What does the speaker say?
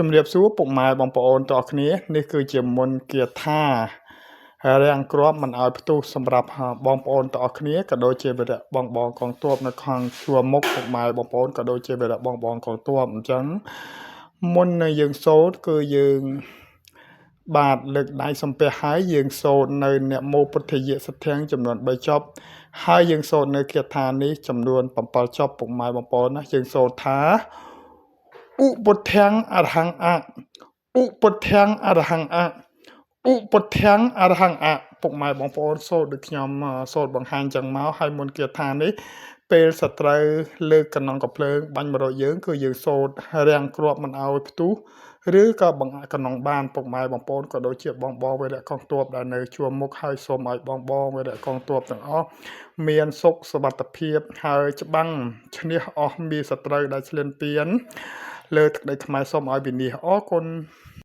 ជំរាបសួរពុកម៉ែបងប្អូនទាំងអស់គ្នានេះគឺជាមន្តគាថារាំងគ្រាប់មិនឲ្យផ្ទុះសម្រាប់បងប្អូនទាំងអស់គ្នាក៏ដូចជាវីរៈបងកងទ័ពនៅខាងជួរមុខពុកម៉ែបងប្អូនក៏ដូចជាវីរៈបងកងទ័ពអញ្ចឹងមុននឹងយើងសូត្រគឺយើងបាទលើកដៃសំពះហើយយើងសូត្រនៅនមោពុទ្ធយៈសទ្ធាំងចំនួន3ចប់ហើយយើងសូត្រនៅគាថានេះចំនួន7ចប់ពុកម៉ែបងប្អូនណាយើងសូត្រថាឧពុទ្ធាំងអរហង្គអឧពុទ្ធាំងអរហង្គអឧពុទ្ធាំងអរហង្គអពុកម៉ែបងប្អូនសូត្រដូចខ្ញុំសូត្របង្ហាញចឹងមកហើយមុនគាថានេះពេលសត្រូវលើកកណ្ដងកំភ្លើងបាញ់មករកយើងគឺយើងសូត្ររាំងគ្រាប់មិនឲ្យផ្ទុះឬក៏បង្អាក់កណ្ដងបានពុកម៉ែបងប្អូនក៏ដូចជាបងវីរៈកងទ័ពដែលនៅជួរមុខហើយសូមឲ្យបងវីរៈកងទ័ពទាំងអស់មានសុខសុវត្ថិភាពហើយច្បាំងឈ្នះអស់មានសត្រូវដែលឆ្លៀនពៀនលើទឹកដីខ្មែរសូមឲ្យវិនាសអរគុណ